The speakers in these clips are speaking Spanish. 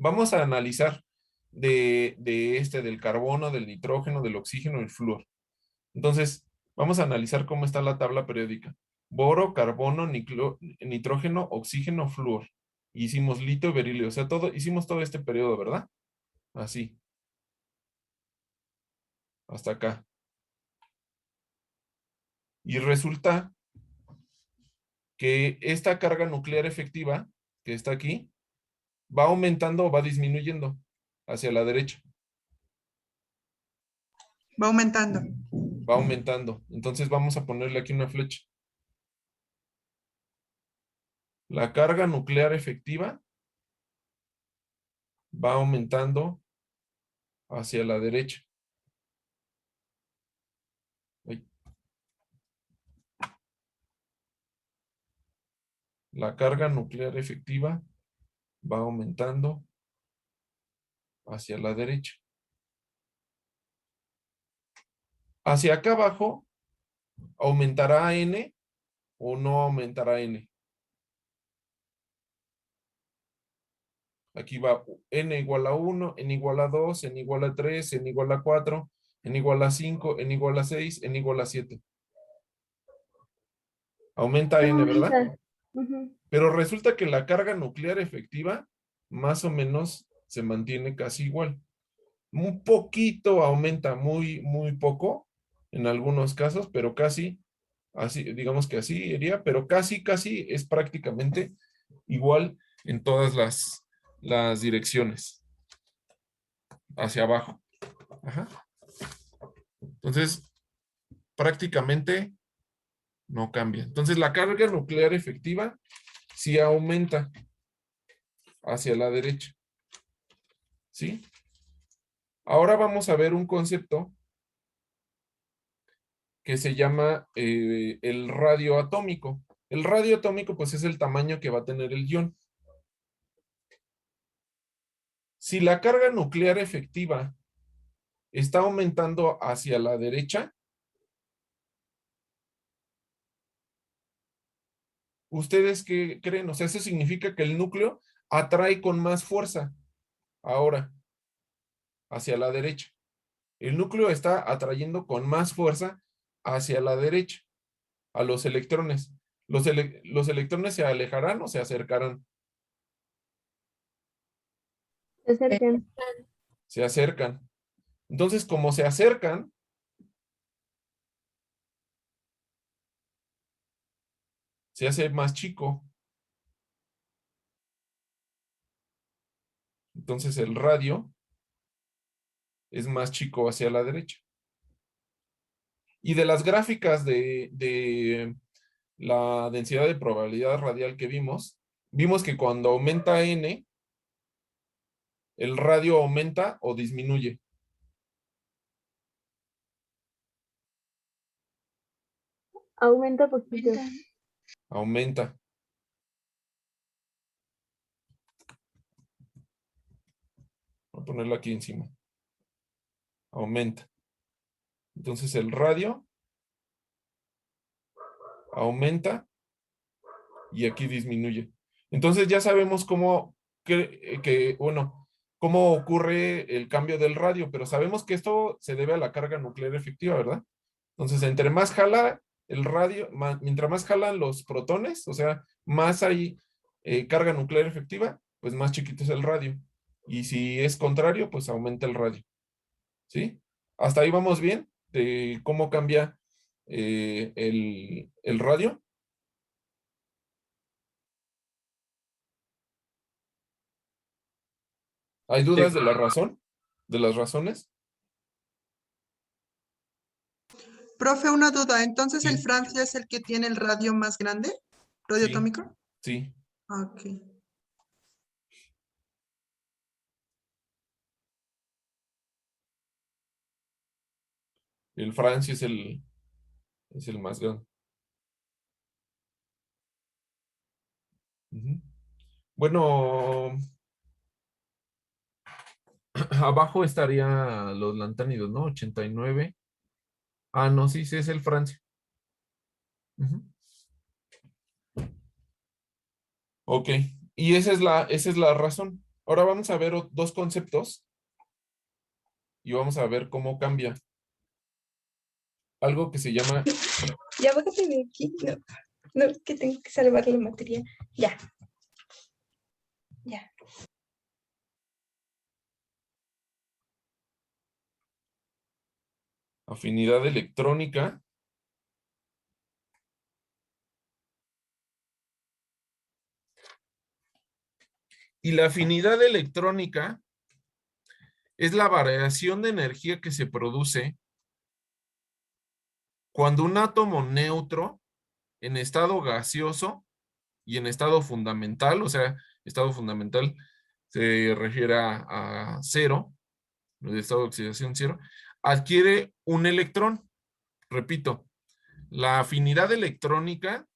vamos a analizar del carbono, del nitrógeno, del oxígeno y el flúor. Entonces, vamos a analizar cómo está la tabla periódica. Boro, carbono, nitrógeno, oxígeno, flúor. Hicimos litio y berilio, o sea, hicimos todo este periodo, ¿verdad? Así, hasta acá. Y resulta que esta carga nuclear efectiva, que está aquí, va aumentando o va disminuyendo hacia la derecha. Va aumentando. Va aumentando. Entonces vamos a ponerle aquí una flecha. La carga nuclear efectiva va aumentando hacia la derecha. Ay. La carga nuclear efectiva va aumentando hacia la derecha. Hacia acá abajo, ¿aumentará N o no aumentará N? Aquí va N igual a 1, N igual a 2, N igual a 3, N igual a 4, N igual a 5, N igual a 6, N igual a 7. Aumenta N, ¿verdad? Pero resulta que la carga nuclear efectiva más o menos se mantiene casi igual. Un poquito aumenta, muy poco en algunos casos, pero casi, así, digamos que así iría, pero casi es prácticamente igual en todas las direcciones, hacia abajo. Ajá. Entonces, prácticamente no cambia. Entonces, la carga nuclear efectiva sí aumenta hacia la derecha. ¿Sí? Ahora vamos a ver un concepto que se llama el radio atómico. El radio atómico, pues, es el tamaño que va a tener el ion. Si la carga nuclear efectiva está aumentando hacia la derecha, ¿ustedes qué creen? O sea, eso significa que el núcleo atrae con más fuerza ahora hacia la derecha. El núcleo está atrayendo con más fuerza hacia la derecha a los electrones. ¿Los electrones se alejarán o se acercarán? Se acercan. Se acercan. Entonces, como se acercan, se hace más chico. Entonces, el radio es más chico hacia la derecha. Y de las gráficas de la densidad de probabilidad radial que vimos que cuando aumenta n, el radio aumenta o disminuye. Aumenta poquito. Aumenta. Voy a ponerlo aquí encima. Aumenta. Entonces el radio aumenta y aquí disminuye. Entonces ya sabemos cómo cómo ocurre el cambio del radio, pero sabemos que esto se debe a la carga nuclear efectiva, ¿verdad? Entonces, entre más jala el radio, mientras más jalan los protones, o sea, más hay carga nuclear efectiva, pues más chiquito es el radio. Y si es contrario, pues aumenta el radio. ¿Sí? ¿Hasta ahí vamos bien? De cómo cambia el radio. ¿Hay dudas de la razón? ¿De las razones? Profe, una duda. Entonces, ¿el Sí, Francia es el que tiene el radio más grande? ¿Radio sí, atómico? sí. Ok. El Francia es el más grande. Ujú. Bueno, abajo estaría los lantánidos, ¿no? 89. Ah, no, sí, sí, es el Francia. Ujú. Ok, y esa es la razón. Ahora vamos a ver dos conceptos y vamos a ver cómo cambia. Algo que se llama Ya bájate de aquí. No, no, que tengo que salvar la materia. Ya. Ya. afinidad electrónica. Y la afinidad electrónica es la variación de energía que se produce cuando un átomo neutro en estado gaseoso y en estado fundamental, o sea, estado fundamental se refiere a cero, el estado de oxidación cero, adquiere un electrón. Repito, la afinidad electrónica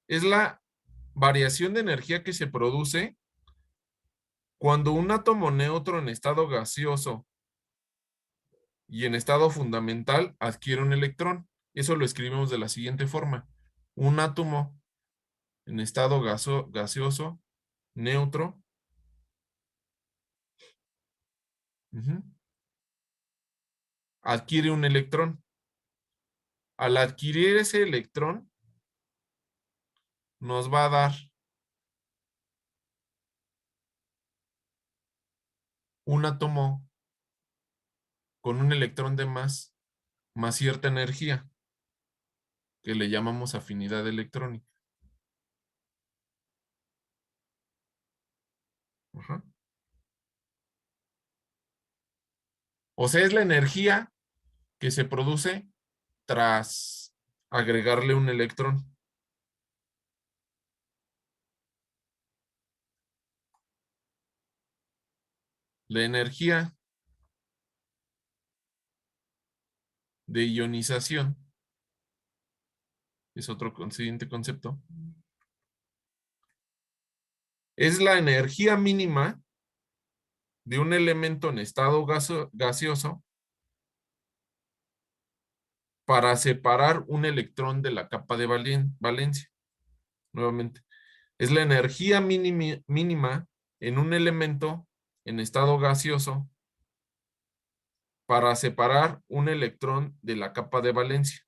es la variación de energía que se produce cuando un átomo neutro en estado gaseoso y en estado fundamental adquiere un electrón. Eso lo escribimos de la siguiente forma. Un átomo en estado gaseoso, neutro, adquiere un electrón. Al adquirir ese electrón, nos va a dar un átomo con un electrón de más cierta energía, que le llamamos afinidad electrónica. Ajá. O sea, es la energía que se produce tras agregarle un electrón. La energía de ionización es otro siguiente concepto. Es la energía mínima de un elemento en estado gaseoso para separar un electrón de la capa de valencia. Nuevamente, es la energía mínima en un elemento en estado gaseoso para separar un electrón de la capa de valencia.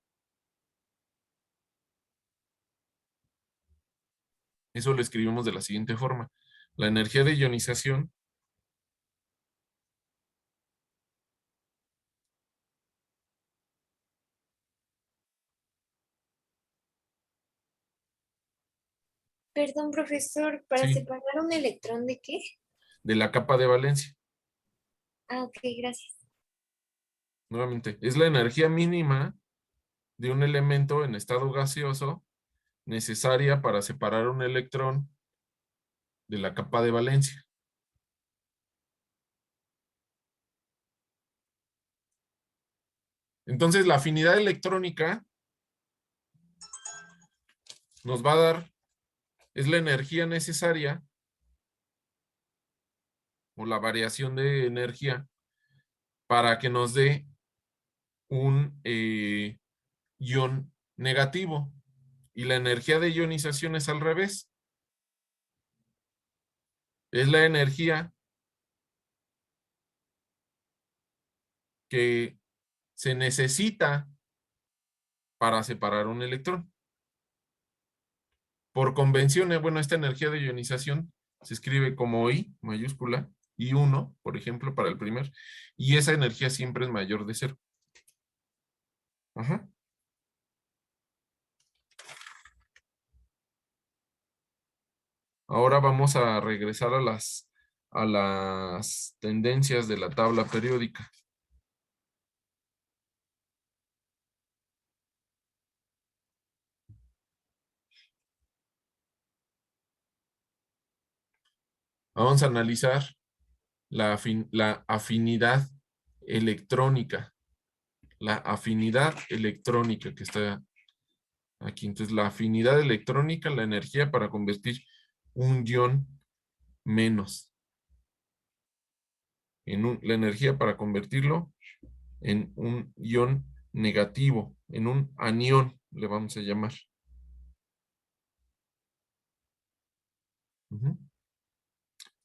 Eso lo escribimos de la siguiente forma. La energía de ionización Perdón, profesor, ¿para sí, separar un electrón de qué? de la capa de valencia. Ah, ok, gracias. Nuevamente, es la energía mínima de un elemento en estado gaseoso necesaria para separar un electrón de la capa de valencia. Entonces, la afinidad electrónica nos va a dar, es la energía necesaria o la variación de energía para que nos dé un ion negativo. Y la energía de ionización es al revés. Es la energía que se necesita para separar un electrón. Por convención, bueno, esta energía de ionización se escribe como I mayúscula, I1, por ejemplo, para el primer, y esa energía siempre es mayor de cero. Ajá. Ahora vamos a regresar a las tendencias de la tabla periódica. Vamos a analizar la afinidad electrónica. La afinidad electrónica que está aquí. Entonces, la afinidad electrónica, la energía para convertir un ion menos en la energía para convertirlo en un ion negativo, en un anión, le vamos a llamar.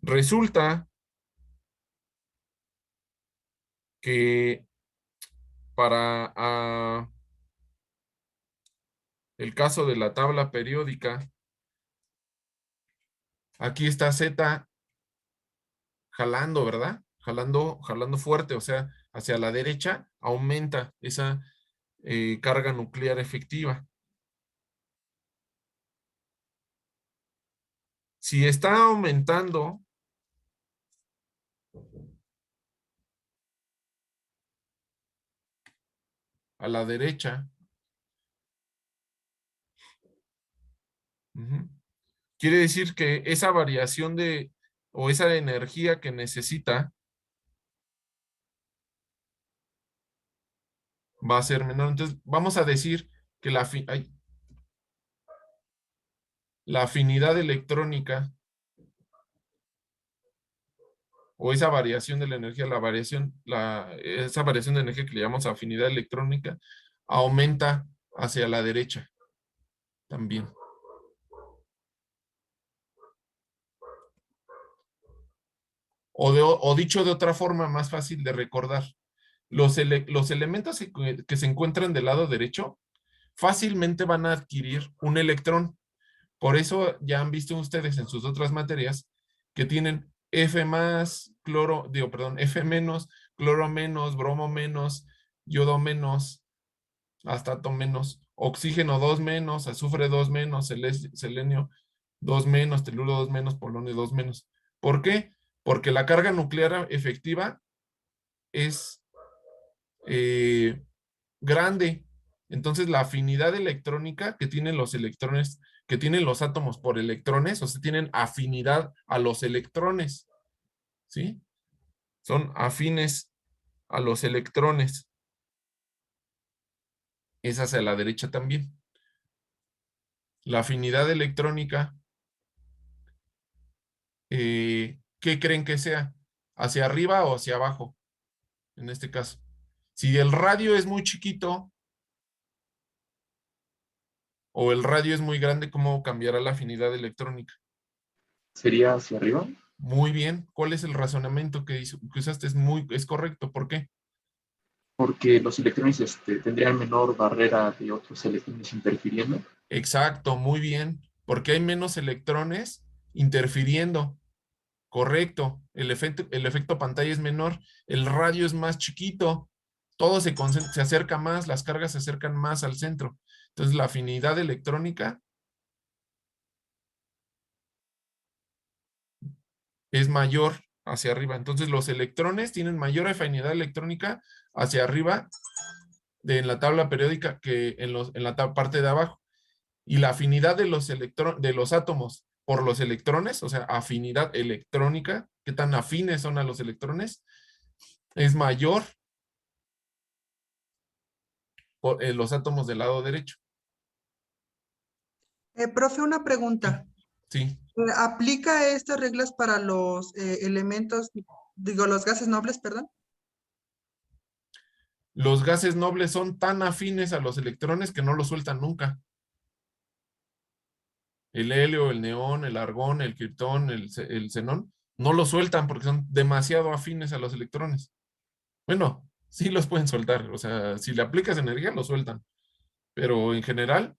Resulta que para el caso de la tabla periódica, aquí está Z jalando, ¿verdad? Jalando fuerte, o sea, hacia la derecha aumenta esa carga nuclear efectiva. Si está aumentando a la derecha, quiere decir que esa variación o esa energía que necesita va a ser menor. Entonces, vamos a decir que la afinidad electrónica o esa variación de la energía, esa variación de energía que le llamamos afinidad electrónica, aumenta hacia la derecha también. O dicho de otra forma más fácil de recordar, los elementos que se encuentran del lado derecho fácilmente van a adquirir un electrón. Por eso ya han visto ustedes en sus otras materias que tienen F más, F menos, cloro menos, bromo menos, yodo menos, astato menos, oxígeno 2 menos, azufre 2 menos, selenio 2 menos, teluro 2 menos, polonio 2 menos. ¿Por qué? Porque la carga nuclear efectiva es grande. Entonces la afinidad electrónica que tienen los electrones, que tienen los átomos por electrones, o sea, tienen afinidad a los electrones, ¿sí? Son afines a los electrones. Es hacia la derecha también. La afinidad electrónica, ¿qué creen que sea? ¿Hacia arriba o hacia abajo? En este caso. Si el radio es muy chiquito o el radio es muy grande, ¿cómo cambiará la afinidad electrónica? ¿Sería hacia arriba? Muy bien. ¿Cuál es el razonamiento que usaste? Es correcto. ¿Por qué? Porque los electrones tendrían menor barrera de otros electrones interfiriendo. Exacto, muy bien. Porque hay menos electrones interfiriendo. Correcto. El efecto pantalla es menor. El radio es más chiquito. Todo se acerca más, las cargas se acercan más al centro. Entonces la afinidad electrónica es mayor hacia arriba. Entonces los electrones tienen mayor afinidad electrónica hacia arriba en la tabla periódica que en la parte de abajo. Y la afinidad de los átomos por los electrones, o sea, afinidad electrónica, qué tan afines son a los electrones, es mayor por los átomos del lado derecho. Profe, una pregunta. Sí. ¿Aplica estas reglas para los elementos, digo, los gases nobles, perdón? Los gases nobles son tan afines a los electrones que no los sueltan nunca. El helio, el neón, el argón, el criptón, el xenón, no los sueltan porque son demasiado afines a los electrones. Bueno, sí los pueden soltar, o sea, si le aplicas energía, los sueltan, pero en general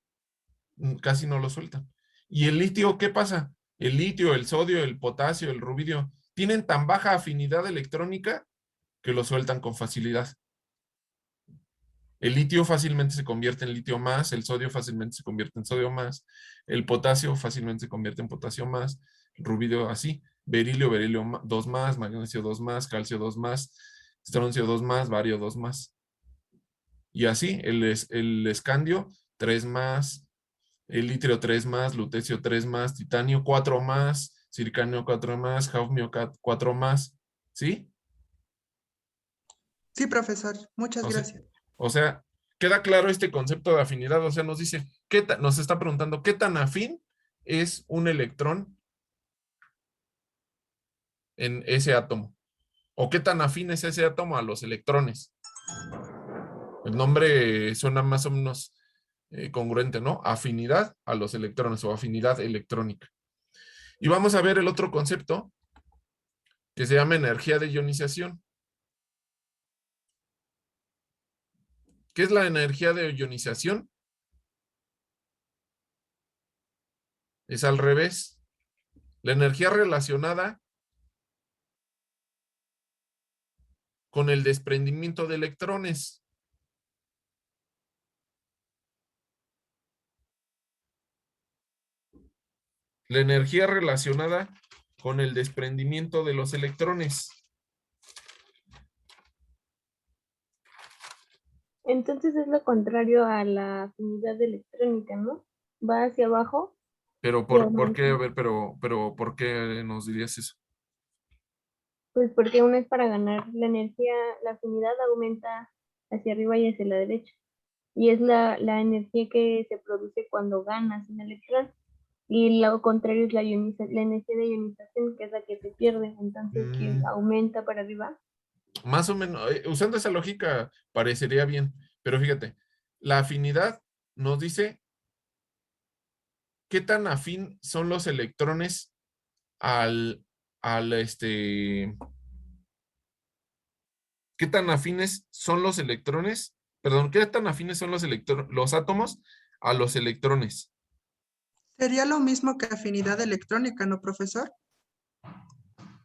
casi no los sueltan. ¿Y el litio qué pasa? El litio, el sodio, el potasio, el rubidio, tienen tan baja afinidad electrónica que los sueltan con facilidad. El litio fácilmente se convierte en litio más, el sodio fácilmente se convierte en sodio más, el potasio fácilmente se convierte en potasio más, el rubidio así, berilio 2 más, magnesio 2 más, calcio 2 más, estroncio 2 más, bario 2 más. Y así, el escandio 3 más, el litio 3 más, lutecio 3 más, titanio 4 más, circanio 4 más, hafnio 4 más, ¿sí? Sí, profesor. Muchas gracias. O sea, queda claro este concepto de afinidad. O sea, nos dice, nos está preguntando, ¿qué tan afín es un electrón en ese átomo? ¿O qué tan afín es ese átomo a los electrones? El nombre suena más o menos congruente, ¿no? Afinidad a los electrones o afinidad electrónica. Y vamos a ver el otro concepto que se llama energía de ionización. ¿Qué es la energía de ionización? Es al revés. La energía relacionada con el desprendimiento de electrones. La energía relacionada con el desprendimiento de los electrones. Entonces es lo contrario a la afinidad electrónica, ¿no? Va hacia abajo Pero y ¿por qué? A aumenta. ver, pero ¿por qué nos dirías eso? Pues porque una es para ganar la energía, la afinidad aumenta hacia arriba y hacia la derecha. Y es la energía que se produce cuando ganas un electrón. Y lo contrario es la energía de ionización, que es la que se pierde. Entonces, que Mm, aumenta para arriba. más o menos, usando esa lógica parecería bien, pero fíjate, la afinidad nos dice qué tan afín son los electrones al, qué tan afines son los electrones, perdón, qué tan afines son los átomos a los electrones. Sería lo mismo que afinidad electrónica, ¿no, profesor?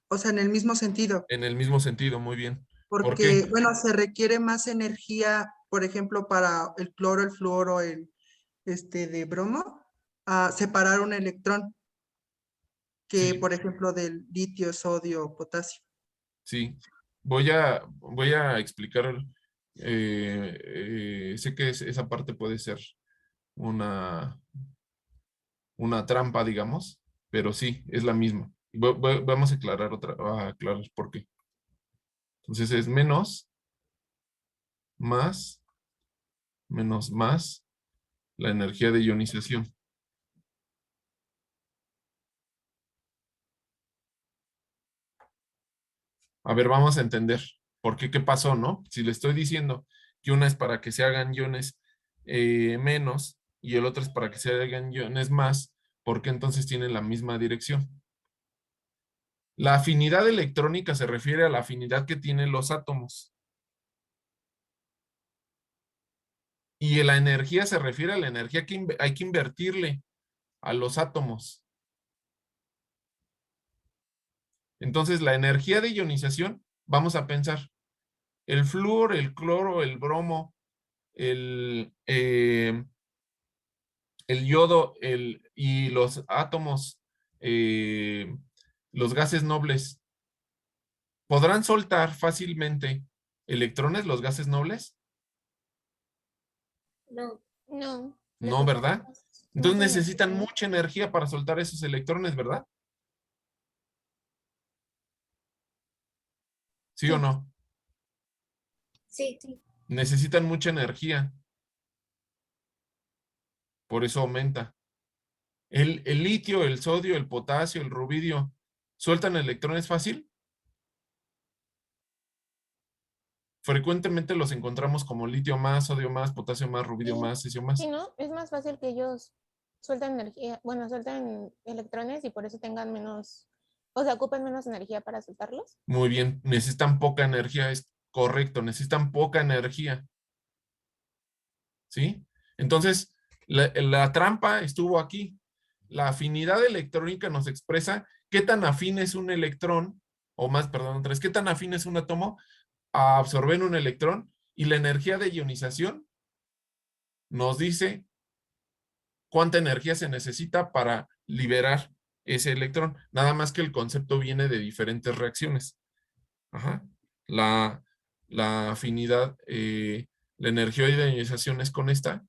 O sea, en el mismo sentido, En el mismo sentido, muy bien. ¿Por porque, qué? bueno, se requiere más energía, por ejemplo, para el cloro, el fluoro, de bromo, a separar un electrón que, Sí, por ejemplo, del litio, sodio, potasio. sí. Voy a explicar, sé que esa parte puede ser una, una trampa, digamos, pero sí, es la misma. Vamos a aclarar por qué. Entonces es menos, más, menos, más la energía de ionización. A ver, vamos a entender por qué, qué pasó, ¿no? Si le estoy diciendo que una es para que se hagan iones menos y el otro es para que se hagan iones más, ¿por qué entonces tienen la misma dirección? La afinidad electrónica se refiere a la afinidad que tienen los átomos. Y la energía se refiere a la energía que hay que invertirle a los átomos. Entonces, la energía de ionización, vamos a pensar, el flúor, el cloro, el bromo, el, eh, el yodo y los átomos, eh, los gases nobles, ¿podrán soltar fácilmente electrones los gases nobles? No, no. Lo No, que ¿verdad? ocupan es Entonces más necesitan energía. mucha energía para soltar esos electrones, ¿verdad? ¿Sí o Sí, no? sí, sí. Necesitan mucha energía, por eso aumenta. El litio, el sodio, el potasio, el rubidio, ¿sueltan electrones fácil? Frecuentemente los encontramos como litio más, sodio más, potasio más, rubidio Sí, más, cesio sí, más. ¿no? Es más fácil que ellos suelten energía, bueno, suelten electrones y por eso tengan menos, o sea, ocupen menos energía para soltarlos. Muy bien, necesitan poca energía, es correcto, necesitan poca energía, ¿sí? Entonces, la trampa estuvo aquí. La afinidad electrónica nos expresa qué tan afín es un electrón, o más, perdón, otra vez, qué tan afín es un átomo a absorber un electrón, y la energía de ionización nos dice cuánta energía se necesita para liberar ese electrón. Nada más que el concepto viene de diferentes reacciones. Ajá. La, la afinidad, la energía de ionización es con esta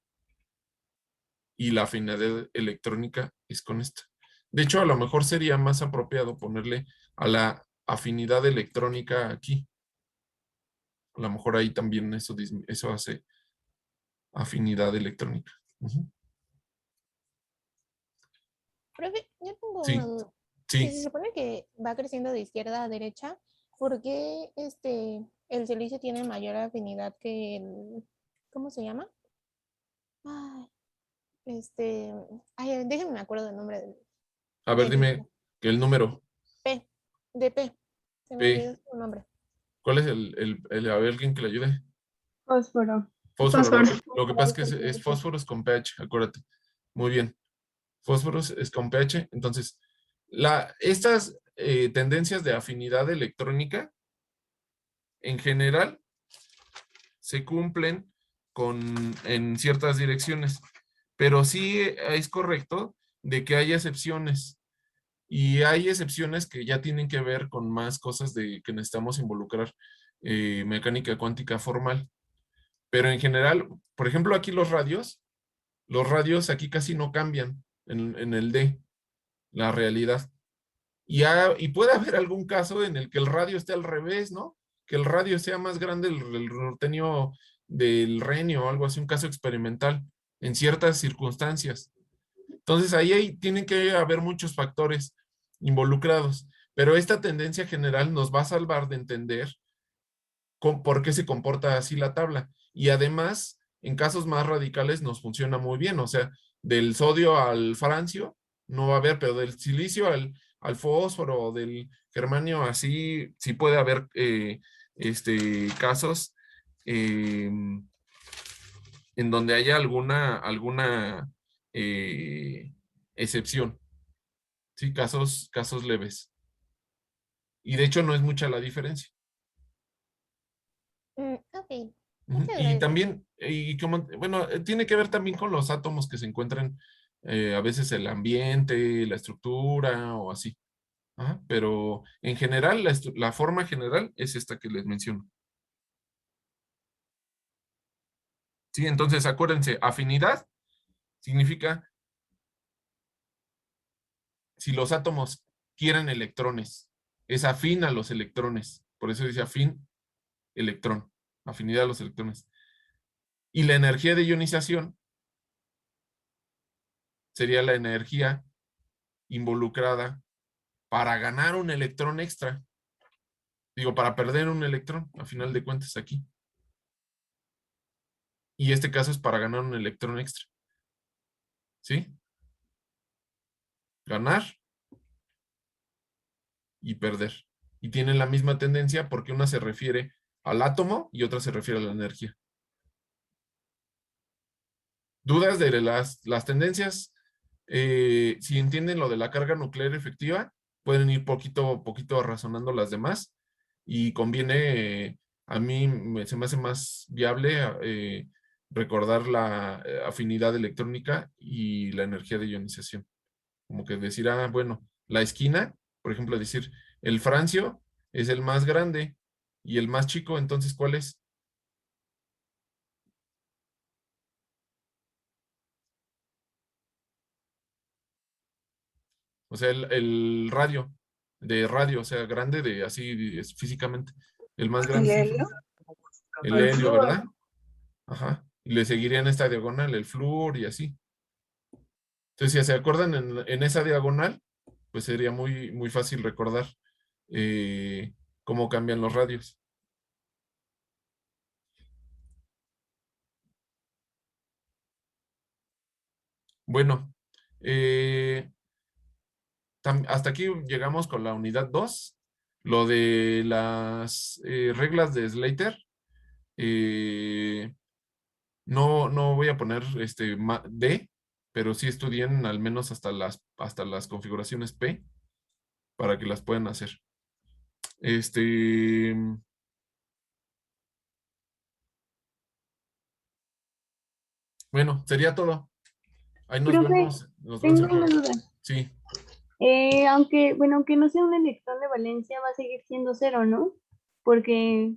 y la afinidad electrónica es con esta. De hecho, a lo mejor sería más apropiado ponerle a la afinidad electrónica aquí. A lo mejor ahí también eso hace afinidad electrónica. Ujú. Profe, yo tengo una Sí, duda. Si sí. se supone que va creciendo de izquierda a derecha, ¿por qué el silicio tiene mayor afinidad que el, ¿cómo se llama? Ay, este, déjenme me acuerdo del nombre A ver, del dime que el número. P, de P. Se me P. olvidó su nombre. ¿Cuál es a ver, alguien que le ayude? Fósforo. Fósforo. Fósforo. Lo que pasa es que es fósforos con pH, acuérdate. Muy bien. Fósforos es con pH. Entonces, estas tendencias de afinidad electrónica, en general, se cumplen en ciertas direcciones. Pero sí es correcto de que hay excepciones. Y hay excepciones que ya tienen que ver con más cosas de que necesitamos involucrar mecánica cuántica formal. Pero en general, por ejemplo, aquí los radios aquí casi no cambian en el D, la realidad. Y puede haber algún caso en el que el radio esté al revés, ¿no? Que el radio sea más grande el nortenio del renio o algo así, un caso experimental en ciertas circunstancias. Entonces ahí tienen que haber muchos factores involucrados, pero esta tendencia general nos va a salvar de entender por qué se comporta así la tabla. Y además, en casos más radicales nos funciona muy bien, o sea, del sodio al francio no va a haber, pero del silicio al fósforo, del germanio, así sí puede haber casos eh, en donde haya alguna excepción, ¿sí? Casos leves. Y de hecho no es mucha la diferencia. Ok, Ujú. muchas Y gracias. también, bueno, tiene que ver también con los átomos que se encuentran, a veces el ambiente, la estructura o así. Ajá, pero en general, la forma general es esta que les menciono. Sí, entonces acuérdense, afinidad significa si los átomos quieren electrones, es afín a los electrones. Por eso dice afín, electrón, afinidad a los electrones. Y la energía de ionización sería la energía involucrada para ganar un electrón extra. Digo, para perder un electrón, a final de cuentas aquí. Y este caso es para ganar un electrón extra. ¿Sí? Ganar y perder. Y tienen la misma tendencia porque una se refiere al átomo y otra se refiere a la energía. ¿Dudas de las tendencias? Si entienden lo de la carga nuclear efectiva, pueden ir poquito a poquito razonando las demás y conviene, a mí se me hace más viable recordar la afinidad electrónica y la energía de ionización. Como que decir, bueno, la esquina, por ejemplo, decir, el francio es el más grande y el más chico, entonces, ¿cuál es? O sea, el radio, o sea, grande de así físicamente. El más ¿El grande es helio? el helio, ¿verdad? Ajá. Y le seguiría en esta diagonal el flúor y así. Entonces, si se acuerdan en esa diagonal, pues sería muy, muy fácil recordar eh, cómo cambian los radios. Bueno, hasta aquí llegamos con la unidad 2. Lo de las reglas de Slater. No voy a poner D, pero sí estudien al menos hasta las configuraciones P para que las puedan hacer. Este, bueno, sería todo. Ahí nos Profe, vemos. Nos vemos tengo en una juego. duda. Sí, Aunque no sea un electrón de valencia, va a seguir siendo cero, ¿no? Porque,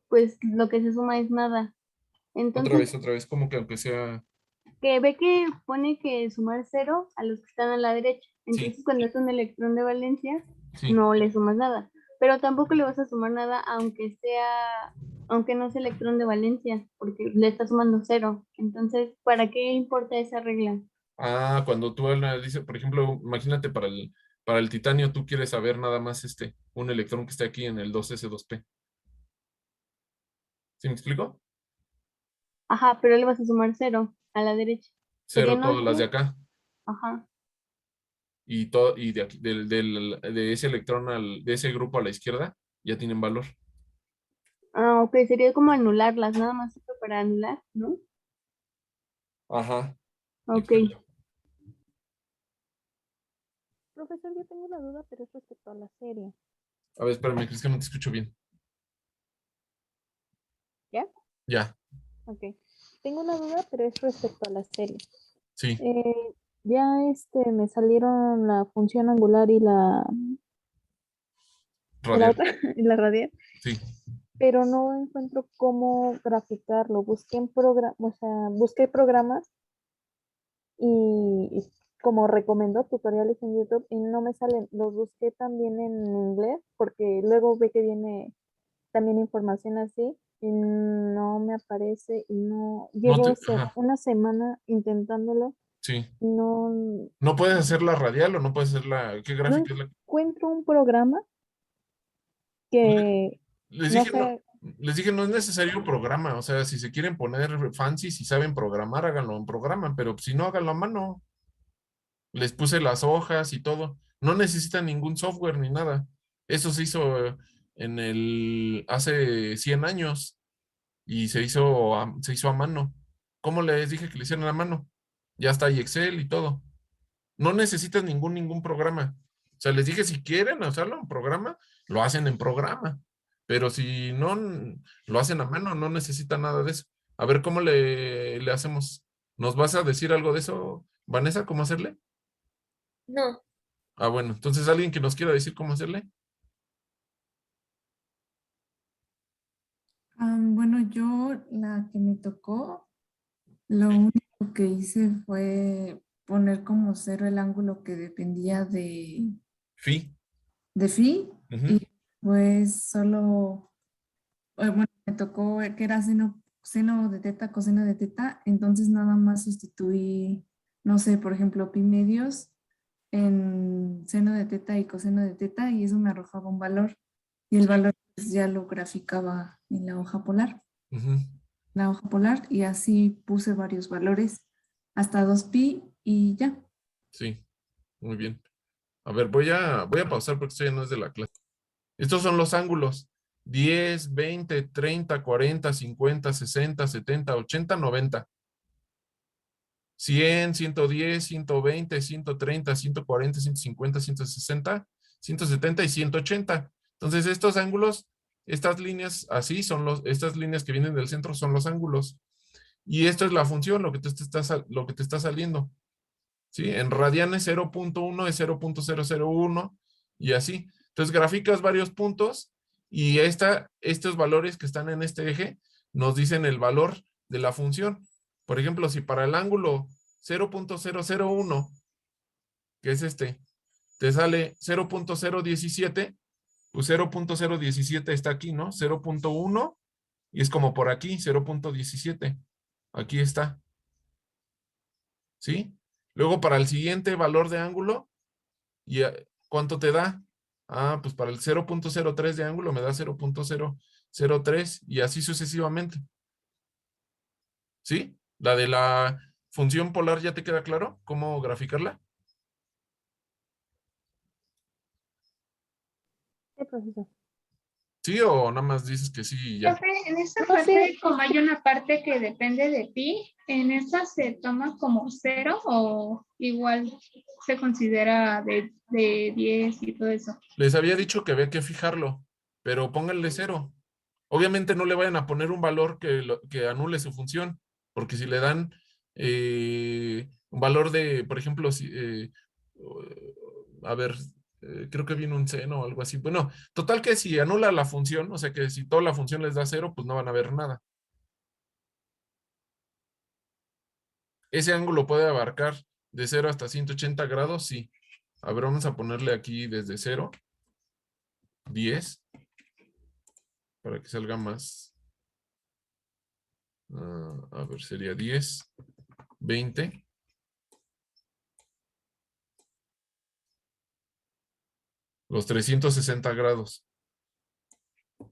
pues, lo que se suma es nada. Entonces, otra vez, como que aunque sea. que ve que pone que sumar cero a los que están a la derecha. Sí, Entonces, cuando es un electrón de valencia, sí. no le sumas nada. Pero tampoco le vas a sumar nada aunque no sea electrón de valencia, porque le está sumando cero. Entonces, ¿para qué importa esa regla? Cuando tú analizas, por ejemplo, imagínate para el titanio, tú quieres saber nada más un electrón que está aquí en el 2s2p. ¿Sí me explico? Ajá, pero le vas a sumar cero a la derecha. Cero Serían todas las de 8. acá. Ajá. y, todo, y de, aquí, de ese electrón, de ese grupo a la izquierda, ya tienen valor. Ah, ok, sería como anularlas, nada más esto para anular, ¿no? Ajá, Ok. exacto. Profesor, yo tengo una duda, pero es respecto a la serie. A ver, espérame, ¿crees que no te escucho bien? ¿Ya? Ya, Ok. Tengo una duda, pero es respecto a la serie. sí, Ya me salieron la función angular y la radial, otra, y la radial, sí. pero no encuentro cómo graficarlo. Busqué en o sea, busqué programas y como recomendó tutoriales en YouTube y no me salen. Los busqué también en inglés porque luego ve que viene también información así y no me aparece y no No llevo te, ajá, una semana intentándolo sí. y no, ¿No puedes hacer la radial o no puedes hacer ¿qué no gráfica es la? encuentro un programa Le- que Les no dije, no, sé, les dije, no es necesario programa, o sea, si se quieren poner fancy, si saben programar, háganlo en programa, pero si no, háganlo a mano. Les puse las hojas y todo. No necesitan ningún software ni nada. Eso se hizo hace 100 años y se hizo a mano. ¿Cómo les dije que le hicieran a mano? Ya está ahí Excel y todo. No necesitan ningún programa. O sea, les dije, si quieren hacerlo en programa, lo hacen en programa. Pero si no lo hacen a mano, no necesitan nada de eso. A ver, ¿cómo le hacemos? ¿Nos vas a decir algo de eso, Vanessa? ¿Cómo hacerle? No. Ah, bueno, entonces alguien que nos quiera decir cómo hacerle. Bueno, yo la que me tocó, lo único que hice fue poner como cero el ángulo que dependía Fi. de phi Ujú. y pues solo, bueno, me tocó que era seno de teta, coseno de teta, entonces nada más sustituí, no sé, por ejemplo, pi medios en seno de teta y coseno de teta y eso me arrojaba un valor y el valor pues, ya lo graficaba en Ujú. la hoja polar y así puse varios valores hasta 2pi y ya. Sí, muy bien. A ver, voy a pausar porque esto ya no es de la clase. Estos son los ángulos: 10, 20, 30, 40, 50, 60, 70, 80, 90. 100, 110, 120, 130, 140, 150, 160, 170 y 180. Entonces, estos ángulos, estas líneas así estas líneas que vienen del centro son los ángulos. Y esto es la función, lo que te está saliendo. ¿Sí? En radianes 0.1 es 0.001 y así. Entonces, graficas varios puntos y estos valores que están en este eje nos dicen el valor de la función. Por ejemplo, si para el ángulo 0.001, que es este, te sale 0.017, pues 0.017 está aquí, ¿no? 0.1 y es como por aquí, 0.17. Aquí está, ¿sí? Luego para el siguiente valor de ángulo, ¿y cuánto te da? Ah, pues para el 0.03 de ángulo me da 0.003 y así sucesivamente, ¿sí? La de la función polar, ¿ya te queda claro cómo graficarla? ¿qué profesor? ¿Sí o nada más dices que sí y ya? Profe, en esta No sé, parte, como hay una parte que depende de pi, ¿en esa se toma como cero o igual se considera de 10 y todo eso? Les había dicho que había que fijarlo, pero pónganle cero. Obviamente no le vayan a poner un valor que anule su función, porque si le dan un valor de, por ejemplo, a ver, creo que viene un seno o algo así. Bueno, total que si anula la función, o sea que si toda la función les da cero, pues no van a ver nada. Ese ángulo puede abarcar de 0 hasta 180 grados, sí. A ver, vamos a ponerle aquí desde 0, 10, para que salga más. A ver, sería 10, 20, los 360 grados.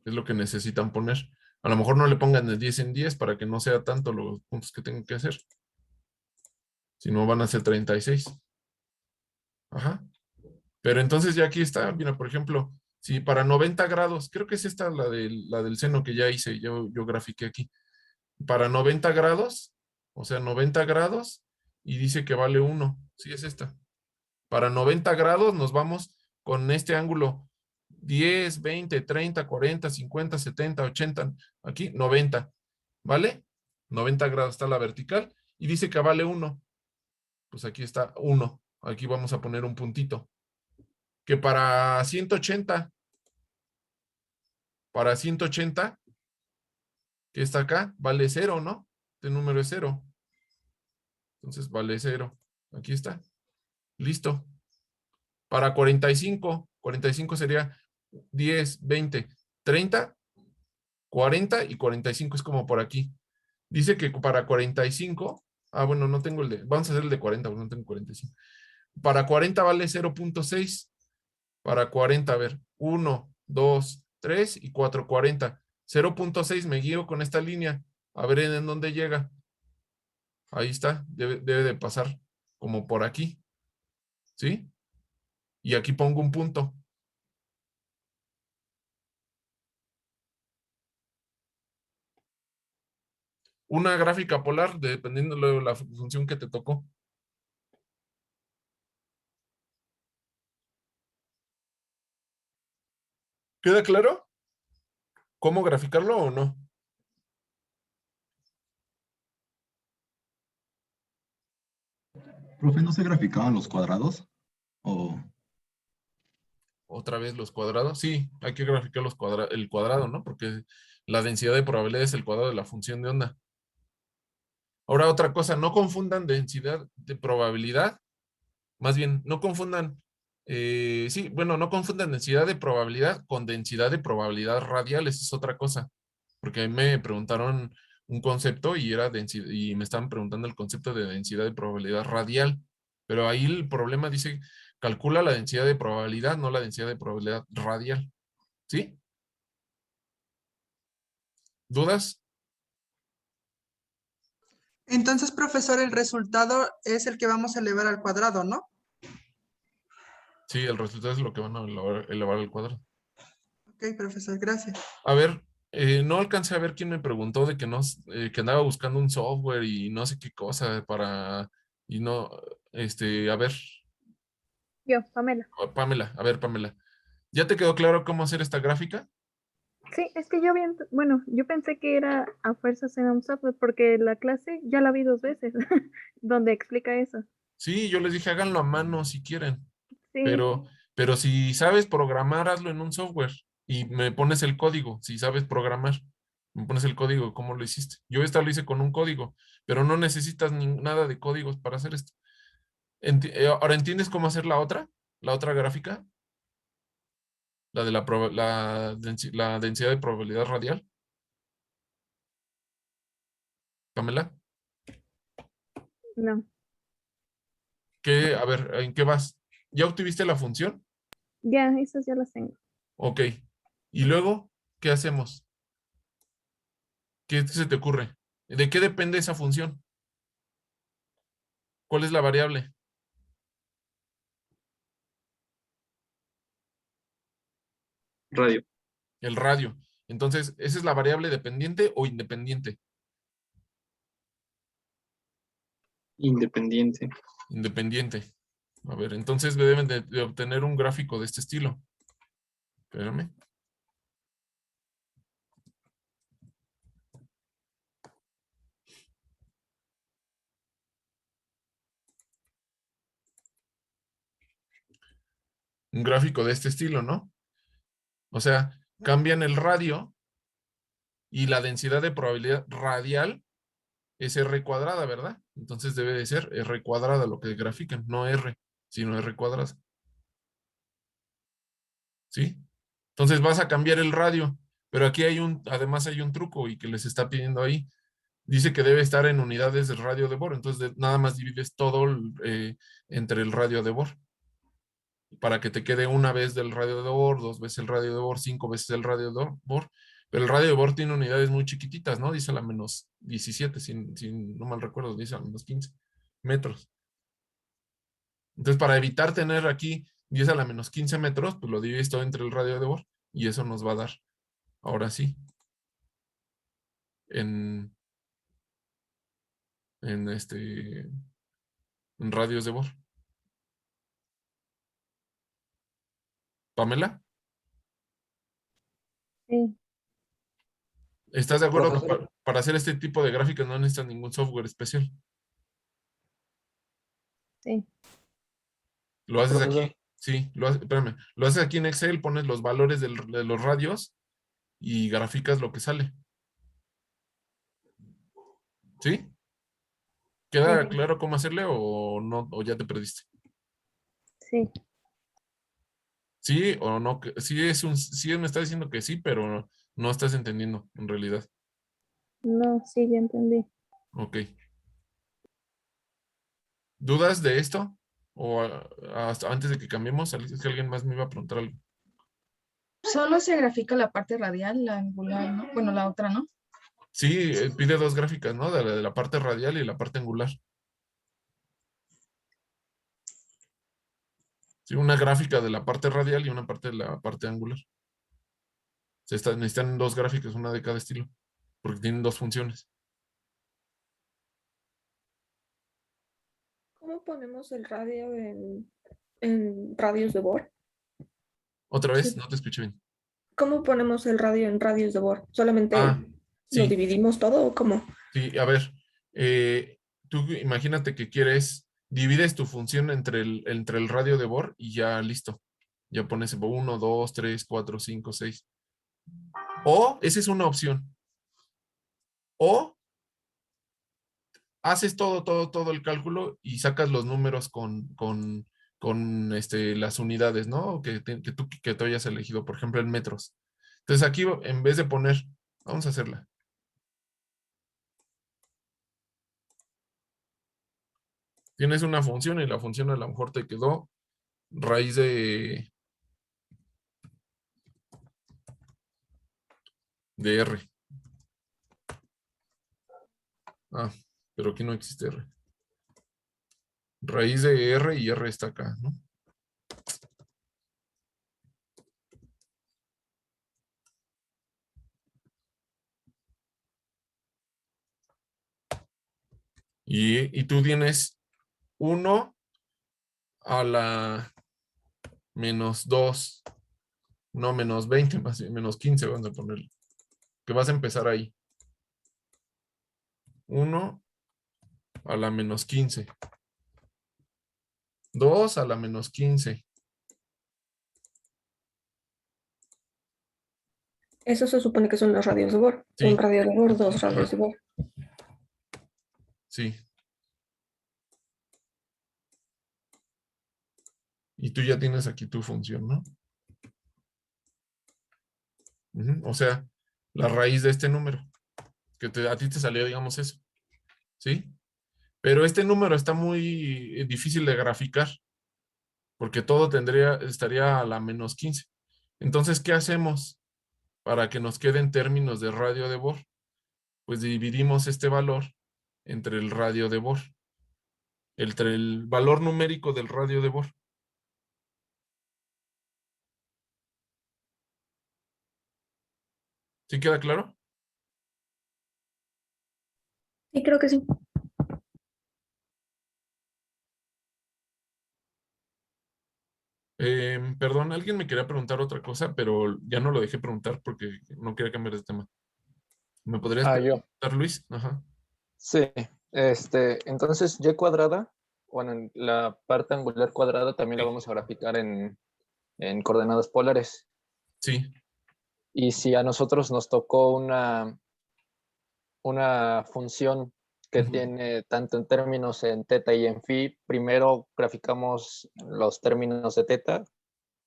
Es lo que necesitan poner. A lo mejor no le pongan de 10 en 10 para que no sea tanto los puntos que tengan que hacer. Si no, van a ser 36. Ajá. Pero entonces ya aquí está, mira, por ejemplo, si para 90 grados, creo que es esta la del seno que ya hice, yo grafiqué aquí. Para 90 grados, o sea, 90 grados, y dice que vale 1. Sí, es esta. Para 90 grados nos vamos con este ángulo 10, 20, 30, 40, 50, 70, 80, aquí 90, ¿vale? 90 grados está la vertical y dice que vale 1. Pues aquí está 1. Aquí vamos a poner un puntito. Que para 180, que está acá, vale 0, ¿no? Este número es 0. Entonces vale 0. Aquí está. Listo. Para 45 sería 10, 20, 30, 40 y 45 es como por aquí. Dice que para 45, bueno, no tengo el de, vamos a hacer el de 40, porque no tengo 45. Para 40 vale 0.6. Para 40, a ver, 1, 2, 3 y 4, 40. 0.6 me guío con esta línea. A ver en dónde llega. Ahí está, debe de pasar como por aquí. ¿Sí? Y aquí pongo un punto. Una gráfica polar, dependiendo de la función que te tocó. ¿Queda claro? ¿Cómo graficarlo o no? Profe, ¿no se graficaban los cuadrados? O Otra vez los cuadrados. Sí, hay que graficar el cuadrado, ¿no? Porque la densidad de probabilidad es el cuadrado de la función de onda. Ahora otra cosa, no confundan densidad de probabilidad. Más bien, no confundan, sí, bueno, no confundan densidad de probabilidad con densidad de probabilidad radial, esa es otra cosa, porque a mí me preguntaron un concepto y era densidad, y me estaban preguntando el concepto de densidad de probabilidad radial, pero ahí el problema dice, calcula la densidad de probabilidad, no la densidad de probabilidad radial, ¿sí? ¿Dudas? Entonces, profesor, el resultado es el que vamos a elevar al cuadrado, ¿no? Sí, el resultado es lo que van a elevar al cuadrado. Ok, profesor, gracias. A ver, no alcancé a ver quién me preguntó de que andaba buscando un software y no sé qué cosa y no, a ver, Yo, Pamela. Pamela, a ver, Pamela, ¿ya te quedó claro cómo hacer esta gráfica? Sí, es que yo bien, bueno, yo pensé que era a fuerzas en un software porque la clase ya la vi 2 veces donde explica eso. Sí, yo les dije háganlo a mano si quieren, Sí, pero si sabes programar, hazlo en un software y me pones el código, si sabes programar, me pones el código, ¿cómo lo hiciste? Yo esta lo hice con un código, pero no necesitas nada de códigos para hacer esto. Ahora, ¿entiendes cómo hacer la otra? La otra gráfica, la de la densidad de probabilidad radial. Pamela, no, a ver, ¿en qué vas? ¿Ya obtuviste la función? ya, esas ya las tengo. Ok. Y luego, ¿qué hacemos? ¿Qué se te ocurre? ¿De qué depende esa función? ¿Cuál es la variable? Radio. El radio. Entonces, ¿esa es la variable dependiente o independiente? Independiente. Independiente. A ver, entonces deben de obtener un gráfico de este estilo. Espérame. Un gráfico de este estilo, ¿no? O sea, cambian el radio y la densidad de probabilidad radial es R cuadrada, ¿verdad? Entonces debe de ser R cuadrada lo que grafican, no R, sino R cuadrada. ¿Sí? Entonces vas a cambiar el radio, pero aquí además hay un truco y que les está pidiendo ahí. Dice que debe estar en unidades de radio de Bohr, entonces nada más divides todo entre el radio de Bohr para que te quede una vez del radio de Bohr, 2 veces el radio de Bohr, 5 veces el radio de Bohr. Pero el radio de Bohr tiene unidades muy chiquititas, ¿no? Dice la -17, si no mal recuerdo, dice la -15 metros. Entonces, para evitar tener aquí 10 a la menos 15 metros, pues lo divides todo entre el radio de Bohr y eso nos va a dar, ahora sí, en radios de Bohr. ¿Pamela? Sí, ¿Estás de acuerdo que Profesor. para hacer este tipo de gráficas no necesitas ningún software especial? sí. Lo haces Profesor. aquí, sí, espérame, lo haces aquí en Excel, pones los valores de los radios y graficas lo que sale. ¿Sí? ¿Queda Sí. claro cómo hacerle o no, o ya te perdiste? Sí. ¿Sí o no? Sí me está diciendo que sí, pero no estás entendiendo en realidad. No, sí, ya entendí. Ok. ¿Dudas de esto? ¿O hasta antes de que cambiemos? Es que alguien más me iba a preguntar algo. Solo se grafica la parte radial, la angular, ¿no? Bueno, la otra, ¿no? Sí, pide dos gráficas, ¿no? De la parte radial y la parte angular. Sí, una gráfica de la parte radial y una parte de la parte angular. Necesitan dos gráficas, una de cada estilo, porque tienen dos funciones. ¿Cómo ponemos el radio en radios de Bohr? Otra vez, Sí. no te escuché bien. ¿Cómo ponemos el radio en radios de Bohr? ¿Solamente Ah, lo sí, dividimos todo o cómo? sí, a ver. Tú imagínate que divides tu función entre el radio de Bohr y ya listo. Ya pones 1, 2, 3, 4, 5, 6. O, esa es una opción. O haces todo el cálculo y sacas los números con las unidades, ¿no? Que tú hayas elegido, por ejemplo, en metros. Entonces aquí, en vez de poner, vamos a hacerla. Tienes una función y la función a lo mejor te quedó raíz de R. Ah, pero aquí no existe R. Raíz de R y R está acá, ¿no? Y tú tienes 1 a la menos 2, no menos 20, más bien, menos 15 vamos a ponerle. Que vas a empezar ahí. 1 a la menos 15. 2 a la menos 15. Eso se supone que son los radios de Bohr. Sí. Un radio de Bohr, dos Ajá. radios de Bohr. Sí. Y tú ya tienes aquí tu función, ¿no? O sea, la raíz de este número. Que a ti te salió, digamos, eso. ¿Sí? Pero este número está muy difícil de graficar. Porque todo estaría a la menos 15. Entonces, ¿qué hacemos para que nos queden términos de radio de Bohr? Pues dividimos este valor entre el radio de Bohr. Entre el valor numérico del radio de Bohr. ¿Sí queda claro? Sí, creo que sí. Perdón, alguien me quería preguntar otra cosa, pero ya no lo dejé preguntar porque no quería cambiar de tema. ¿Me podrías Yo. preguntar, Luis? Ajá. Sí, entonces y cuadrada, bueno, en la parte angular cuadrada también la vamos a graficar en coordenadas polares. Sí. Y si a nosotros nos tocó una función que tiene tanto en términos en teta y en phi, primero graficamos los términos de teta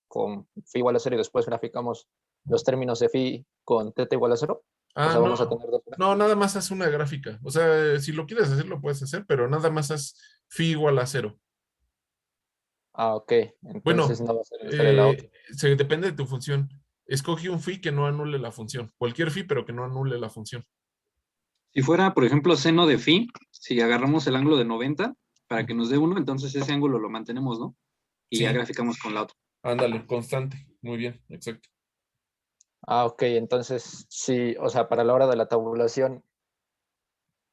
con phi igual a 0 y después graficamos los términos de phi con teta igual a 0. O sea, vamos a tener dos gráficas. No, nada más haz una gráfica. O sea, si lo quieres hacer, lo puedes hacer, pero nada más haz phi igual a 0. Ah, ok. Bueno, Entonces no va a ser necesaria la otra. depende de tu función. Escoge un phi que no anule la función. Cualquier phi, pero que no anule la función. Si fuera, por ejemplo, seno de phi, si agarramos el ángulo de 90, para que nos dé 1, entonces ese ángulo lo mantenemos, ¿no? Y ya Sí. graficamos con la otra. Ándale, constante. Muy bien, exacto. Ah, ok, entonces sí, o sea, para la hora de la tabulación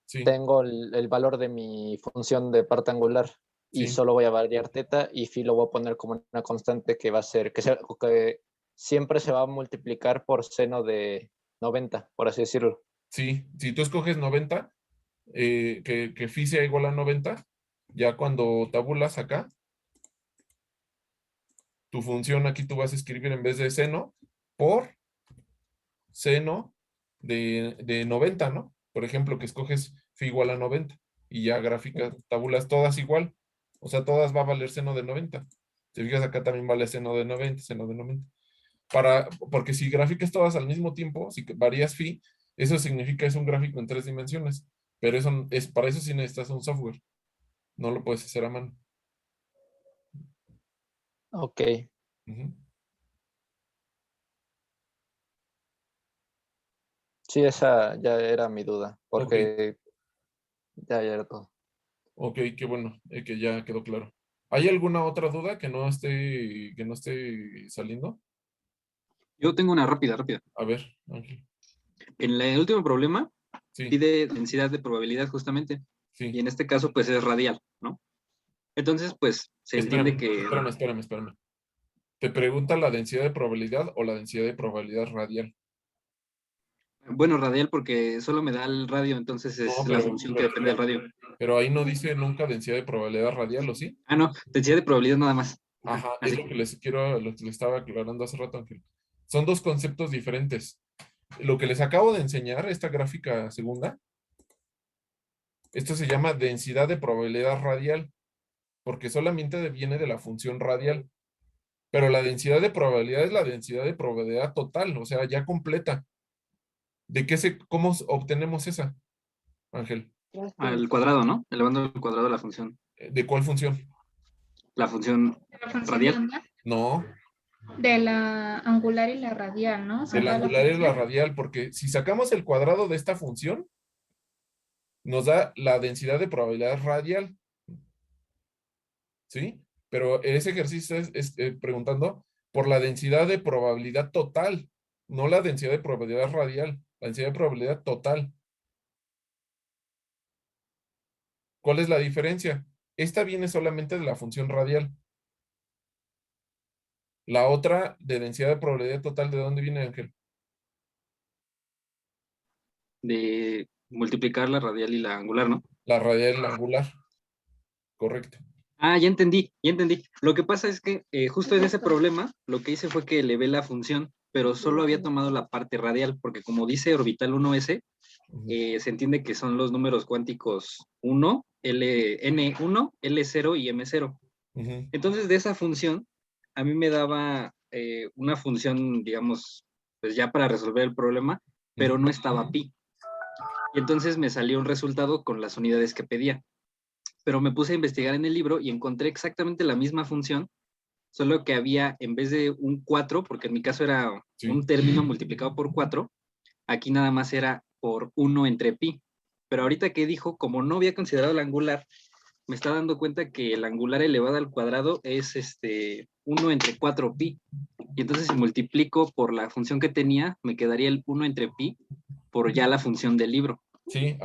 Sí, tengo el valor de mi función de parte angular y sí. solo voy a variar teta y phi lo voy a poner como una constante que va a ser, que siempre se va a multiplicar por seno de 90, por así decirlo. Sí, si tú escoges 90, que phi sea igual a 90, ya cuando tabulas acá, tu función aquí tú vas a escribir en vez de seno por seno de 90, ¿no? Por ejemplo, que escoges phi igual a 90 y ya gráficas, tabulas todas igual. O sea, todas va a valer seno de 90. Si fijas acá también vale seno de 90, seno de 90. Porque si gráficas todas al mismo tiempo, si varías phi, eso significa es un gráfico en 3 dimensiones. Pero para eso sí necesitas un software. No lo puedes hacer a mano. Ok, Ujú. sí, esa ya era mi duda, Ok, porque ya era todo. ok, qué bueno, que ya quedó claro. ¿Hay alguna otra duda que no esté saliendo? Yo tengo una rápida. A ver, Ángel. En el último problema Sí, pide densidad de probabilidad justamente, y sí. en este caso pues es radial, ¿no? Entonces pues se entiende Espérame, que, espérame, espérame, espérame. ¿Te pregunta la densidad de probabilidad o la densidad de probabilidad radial? bueno, radial porque solo me da el radio, entonces No, es la función que depende del radio. pero ahí no dice nunca densidad de probabilidad radial, ¿o sí? Ah, no, densidad de probabilidad nada más. Ajá, Ajá, es así. lo que les estaba aclarando hace rato, Ángel. Son dos conceptos diferentes. Lo que les acabo de enseñar, esta gráfica segunda, esto se llama densidad de probabilidad radial, porque solamente viene de la función radial. Pero la densidad de probabilidad es la densidad de probabilidad total, o sea, ya completa. ¿Cómo obtenemos esa, Ángel? Al cuadrado, ¿no? Elevando al cuadrado la función. ¿De cuál función? La función La función de radial. onda, No, de la angular y la radial, ¿no? O de sea, la toda la angular es la función. radial, porque si sacamos el cuadrado de esta función, nos da la densidad de probabilidad radial, ¿sí? Pero ese ejercicio es preguntando por la densidad de probabilidad total, no la densidad de probabilidad radial, la densidad de probabilidad total. ¿Cuál es la diferencia? Esta viene solamente de la función radial. La otra de densidad de probabilidad total, ¿de dónde viene, Ángel? De multiplicar la radial y la angular, ¿no? La radial y la angular, correcto. Ah, ya entendí. Lo que pasa es que justo en ese problema, lo que hice fue que elevé la función, pero solo había tomado la parte radial, porque como dice orbital 1s, se entiende que son los números cuánticos 1, N1, L0 y M0. Ujú. Entonces, de esa función, a mí me daba una función, digamos, pues ya para resolver el problema, pero no estaba pi. Y entonces me salió un resultado con las unidades que pedía. Pero me puse a investigar en el libro y encontré exactamente la misma función, solo que había, en vez de un 4, porque en mi caso era un término multiplicado por 4, aquí nada más era por 1 entre pi. Pero ahorita que dijo, como no había considerado el angular, me está dando cuenta que el angular elevado al cuadrado es 1 entre 4 pi. Y entonces si multiplico por la función que tenía, me quedaría el 1 entre pi por ya la función del libro. Sí,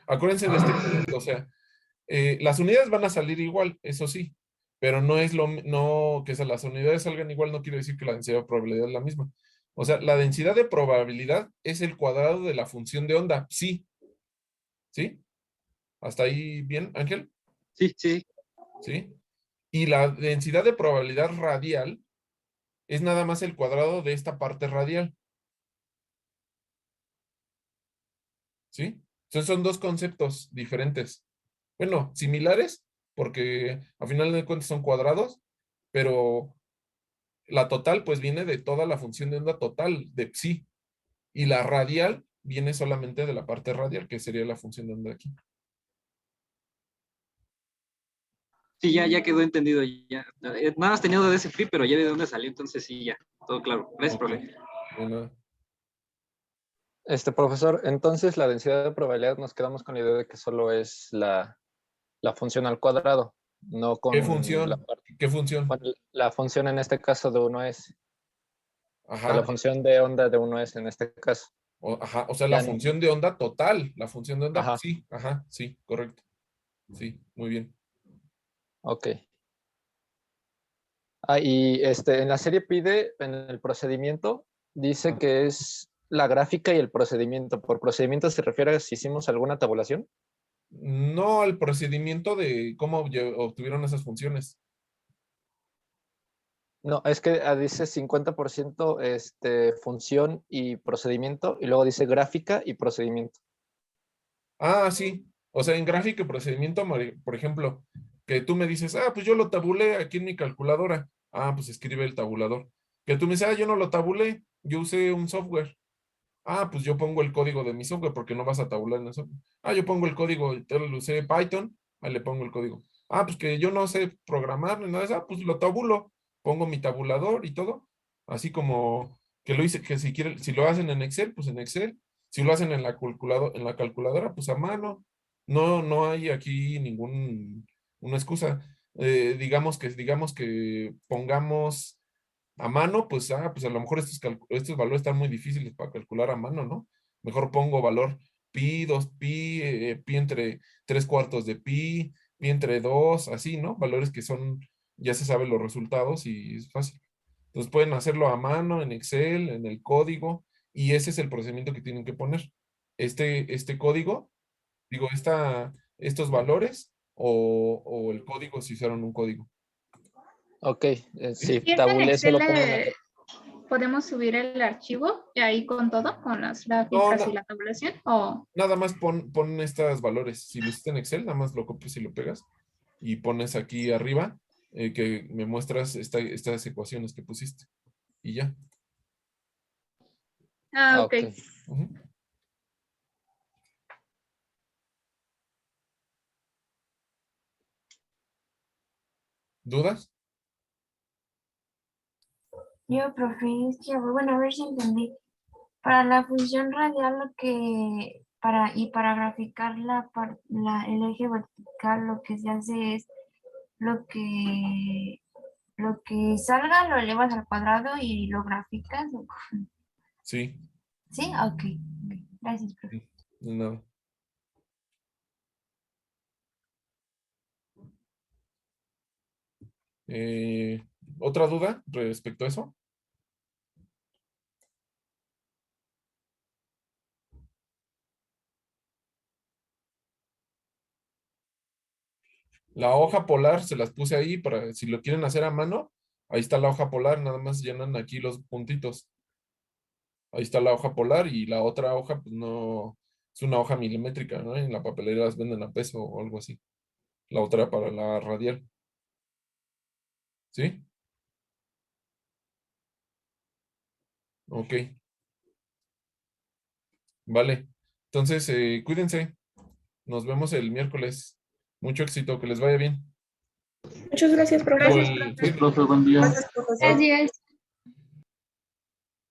acuérdense de este concepto, o sea, las unidades van a salir igual, eso sí, pero no que las unidades salgan igual no quiere decir que la densidad de probabilidad es la misma. O sea, la densidad de probabilidad es el cuadrado de la función de onda, sí. ¿Sí? ¿Hasta ahí bien, Ángel? Sí, sí. ¿Sí? Y la densidad de probabilidad radial es nada más el cuadrado de esta parte radial. ¿Sí? Entonces son dos conceptos diferentes. Bueno, similares, porque al final de cuentas son cuadrados, pero la total pues viene de toda la función de onda total de psi. Y la radial viene solamente de la parte radial, que sería la función de onda aquí. Sí, ya quedó entendido. Ya. Nada más tenía duda de ese free, pero ya de dónde salió, entonces sí, ya. Todo claro. Gracias, Ok. profe. De nada. Profesor, entonces la densidad de probabilidad nos quedamos con la idea de que solo es la la función al cuadrado, no con ¿Qué función? ¿Qué función? La función en este caso de 1S. Ajá. O sea, la función de onda de 1S en este caso. Ajá, o sea, la función de onda total, la función de onda, ajá. sí, ajá, sí, correcto. Sí, muy bien. Ok. Y en la serie pide, en el procedimiento, dice que es la gráfica y el procedimiento. ¿Por procedimiento se refiere a si hicimos alguna tabulación? No, el procedimiento de cómo obtuvieron esas funciones. No, es que dice 50% función y procedimiento, y luego dice gráfica y procedimiento. Ah, sí. O sea, en gráfica y procedimiento, por ejemplo, que tú me dices, pues yo lo tabulé aquí en mi calculadora. Pues escribe el tabulador. Que tú me dices, yo no lo tabulé, yo usé un software. Pues yo pongo el código de mi software porque no vas a tabular en el software. Yo pongo el código, lo usé Python, ahí le pongo el código. Pues que yo no sé programar ni nada de eso, pues lo tabulo, pongo mi tabulador y todo. Así como que lo hice, que si quieren, si lo hacen en Excel, pues en Excel. Si lo hacen en la calculadora, pues a mano. No hay aquí una excusa. Digamos que pongamos a mano, pues a lo mejor estos valores están muy difíciles para calcular a mano, ¿no? Mejor pongo valor pi, 2pi, pi entre 3/4 de pi entre 2, así, ¿no? Valores que ya se saben los resultados y es fácil. Entonces pueden hacerlo a mano, en Excel, en el código, y ese es el procedimiento que tienen que poner. Este código, digo, estos valores o el código si usaron un código. Ok, sí, ¿Y en tabulé, Excel solo pongo una. podemos subir el archivo y ahí con todo, con las gráficas y la tabulación? ¿O? Nada más pon estos valores. Si lo hiciste en Excel, nada más lo copias y lo pegas. Y pones aquí arriba que me muestras estas ecuaciones que pusiste. Y ya. Ok. Ujú. ¿Dudas? Yo, profe, es que, bueno, a ver si entendí. Para la función radial, para graficar el eje vertical, lo que se hace es lo que salga lo elevas al cuadrado y lo graficas. Sí. ¿Sí? Ok. Gracias, profe. No. ¿Otra duda respecto a eso? La hoja polar se las puse ahí para si lo quieren hacer a mano. Ahí está la hoja polar, nada más llenan aquí los puntitos. Ahí está la hoja polar y la otra hoja, pues no, es una hoja milimétrica, ¿no? En la papelera las venden a peso o algo así. La otra para la radial. ¿Sí? Ok. Vale. Entonces, cuídense. Nos vemos el miércoles. Mucho éxito, que les vaya bien. Muchas gracias, profe. Digo, Sí, profe, buen día. Bye. Gracias.